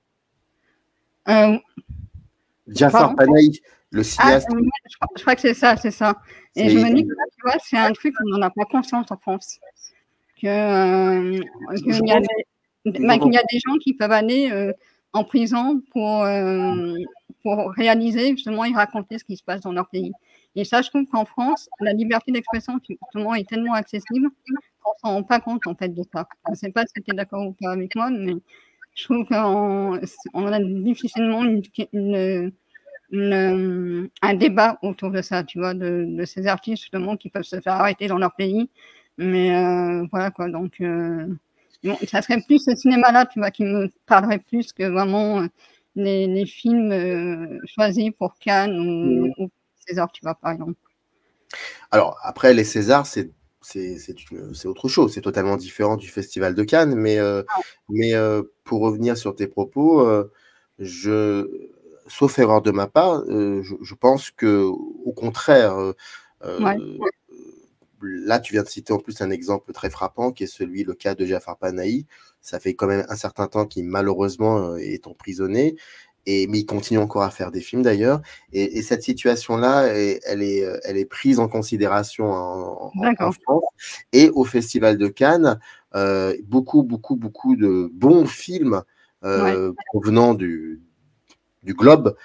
S2: Jafar Panahi, le cinéaste.
S3: Je crois que c'est ça, c'est ça. Et je me dis que là, tu vois, c'est un truc qu'on n'en a pas conscience en France. Qu'il y a des gens qui peuvent aller en prison pour réaliser, justement, et raconter ce qui se passe dans leur pays. Et ça, je trouve qu'en France, la liberté d'expression, justement, est tellement accessible qu'on ne s'en rend pas compte, en fait, de ça. Je ne sais pas si tu es d'accord ou pas avec moi, mais je trouve qu'on a difficilement un débat autour de ça, tu vois, de ces artistes, justement, qui peuvent se faire arrêter dans leur pays. Mais voilà, quoi, donc bon, ça serait plus ce cinéma-là, tu vois, qui me parlerait plus que vraiment les films choisis pour Cannes ou César, tu vois, par exemple.
S2: Alors, après, les Césars, c'est autre chose, c'est totalement différent du Festival de Cannes, mais pour revenir sur tes propos, sauf erreur de ma part, je pense que au contraire, là, tu viens de citer en plus un exemple très frappant qui est le cas de Jafar Panahi. Ça fait quand même un certain temps qu'il malheureusement est emprisonné, mais il continue encore à faire des films d'ailleurs. Et cette situation-là, elle est prise en considération en France et au Festival de Cannes. Beaucoup de bons films provenant du globe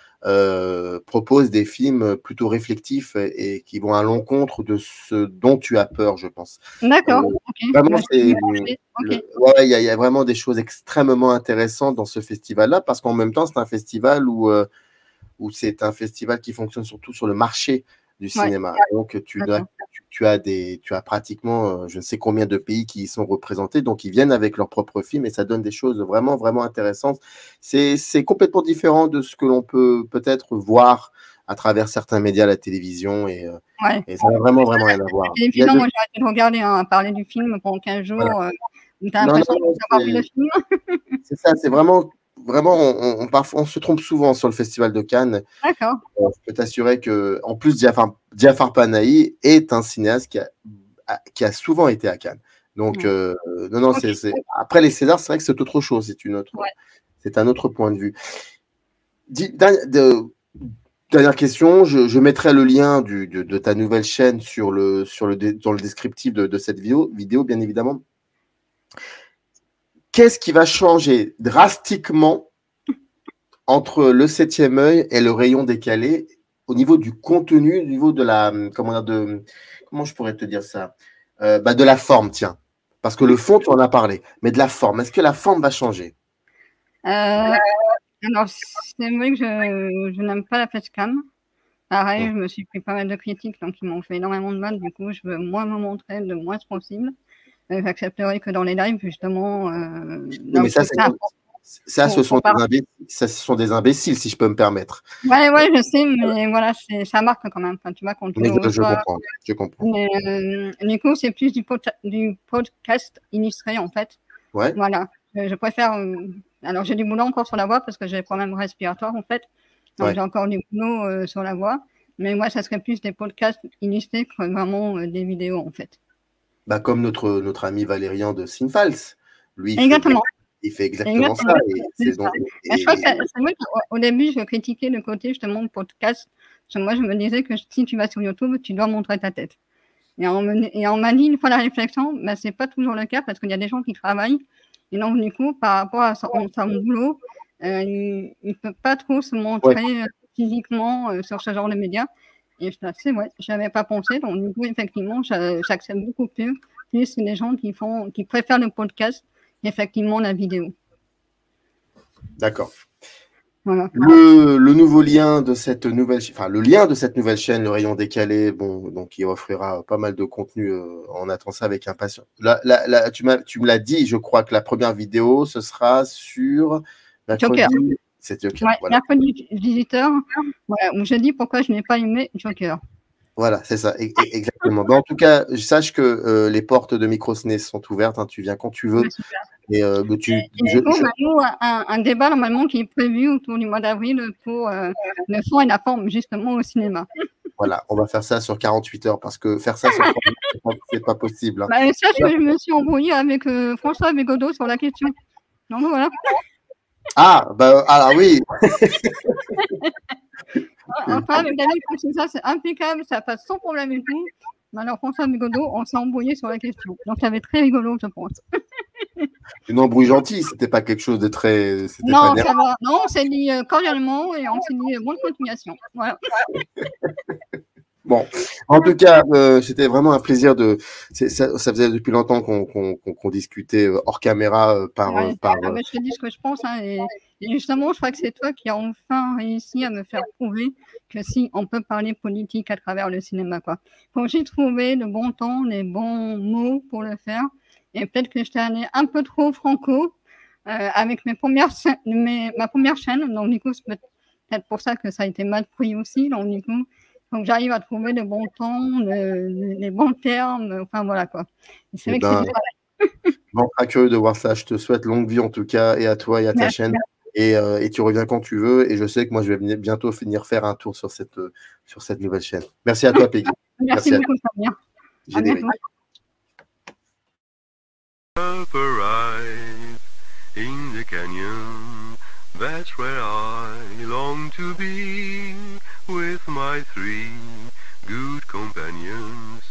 S2: proposent des films plutôt réflexifs et qui vont à l'encontre de ce dont tu as peur, je pense.
S3: D'accord.
S2: Vraiment, il y a vraiment des choses extrêmement intéressantes dans ce festival-là, parce qu'en même temps, c'est un festival où c'est un festival qui fonctionne surtout sur le marché du cinéma. Donc, tu as pratiquement je ne sais combien de pays qui y sont représentés, donc ils viennent avec leurs propres films et ça donne des choses vraiment, vraiment intéressantes. C'est complètement différent de ce que l'on peut peut-être voir à travers certains médias, la télévision, et ça n'a vraiment, vraiment rien à voir.
S3: Moi, j'ai arrêté de regarder, parler du film pendant 15 jours. Voilà. Tu as l'impression d'avoir vu le film.
S2: C'est ça, c'est vraiment, on se trompe souvent sur le Festival de Cannes.
S3: D'accord.
S2: Je peux t'assurer que, en plus, Jafar Panahi est un cinéaste qui a souvent été à Cannes. Donc, non, après les Césars, c'est vrai que c'est autre chose, c'est un autre point de vue. Dernière question, je mettrai le lien de ta nouvelle chaîne dans le descriptif de cette vidéo, bien évidemment. Qu'est-ce qui va changer drastiquement entre le 7e œil et le rayon décalé au niveau du contenu, au niveau de la, comment je pourrais te dire ça, de la forme, tiens, parce que le fond, tu en as parlé, mais de la forme, est-ce que la forme va changer?
S3: Alors, c'est vrai que je n'aime pas la facecam, Pareil,
S2: Mm.
S3: je me suis pris pas mal de critiques, donc ils m'ont fait énormément de mal. Du coup, je veux moins me montrer le moins possible. J'accepterai que dans les lives, justement,
S2: Oui,
S3: là
S2: mais
S3: où c'est simple
S2: ça, ce
S3: pour parler.
S2: ce sont des imbéciles, si je peux me permettre.
S3: Ouais, ouais, je sais, mais voilà, ça marque quand même. Enfin, tu vois, quand tu
S2: Mais je
S3: reçois.
S2: comprends, je comprends.
S3: Mais du coup, c'est plus du podcast illustré, en fait.
S2: Ouais,
S3: Voilà. Je préfère. Alors, j'ai du boulot encore sur la voix parce que j'ai des problèmes respiratoires, en fait. Donc,
S2: ouais.
S3: j'ai encore du boulot sur la voix. Mais moi, ça serait plus des podcasts illustrés que vraiment des vidéos, en fait.
S2: Bah, comme notre ami Valérian de Sinfals. Lui,
S3: Exactement.
S2: il fait exactement ça. Et c'est donc,
S3: Je crois que c'est vrai qu'au début, je critiquais le côté justement podcast. Parce que moi, je me disais que si tu vas sur YouTube, tu dois montrer ta tête. Et on m'a dit une fois la réflexion, bah, c'est pas toujours le cas parce qu'il y a des gens qui travaillent. Et donc, du coup, par rapport à son boulot, il ne peut pas trop se montrer physiquement sur ce genre de médias. Et je suis ouais, je n'avais pas pensé. Donc, du coup, effectivement, j'accepte beaucoup plus les gens qui préfèrent le podcast qu'effectivement la vidéo.
S2: D'accord.
S3: Voilà.
S2: Le nouveau lien de cette nouvelle, enfin le lien de cette nouvelle chaîne, le rayon décalé, bon, donc il offrira pas mal de contenu. On attend ça avec impatience. Là, tu me l'as dit, je crois que la première vidéo, ce sera sur mercredi.
S3: Joker.
S2: C'est Joker.
S3: Ouais,
S2: voilà.
S3: mercredi 18h, voilà, où je dis pourquoi je n'ai pas aimé Joker.
S2: Voilà, c'est ça, exactement. En tout cas, sache que les portes de Microsné sont ouvertes. Hein, tu viens quand tu veux.
S3: Ouais, super.
S2: Et
S3: nous, un débat normalement qui est prévu autour du mois d'avril pour le fond et la forme justement au cinéma.
S2: Voilà, on va faire ça sur 48 heures parce que faire ça sur 48 heures, c'est pas possible. Hein.
S3: Bah, sache que je me suis embrouillée avec François Bégodeau sur la question. Donc voilà.
S2: Ah, bah, alors oui.
S3: Enfin, le David, ça c'est impeccable, ça passe sans problème et tout. Mais alors François Bégodeau, on s'est embrouillé sur la question. Donc ça va être très rigolo, je pense.
S2: Une embrouille gentille, c'était pas quelque chose de très.
S3: Non, ça va. Non, on s'est dit cordialement et on s'est dit bonne continuation. Voilà.
S2: Bon, en tout cas, c'était vraiment un plaisir ça faisait depuis longtemps qu'on discutait hors caméra par.
S3: Je te dis ce que je pense. Hein, et justement, je crois que c'est toi qui as enfin réussi à me faire prouver que si on peut parler politique à travers le cinéma, quoi. Faut juste trouver le bon temps, les bons mots pour le faire. Et peut-être que je t'ai allé un peu trop franco avec ma première chaîne. Donc, du coup, c'est peut-être pour ça que ça a été mal pris aussi. Donc, du coup, faut que j'arrive à trouver le bon temps, les bons termes. Enfin, voilà, quoi. Et c'est vrai que c'est du travail.
S2: Bon, pas curieux de voir ça. Je te souhaite longue vie, en tout cas, et à toi et à ta chaîne. Et tu reviens quand tu veux. Et je sais que moi, je vais bientôt venir faire un tour sur cette nouvelle chaîne. Merci à toi, Peggy.
S3: Merci beaucoup, Fabien.
S2: Générique.
S1: In the canyon, that's where I long to be, with my 3 good companions,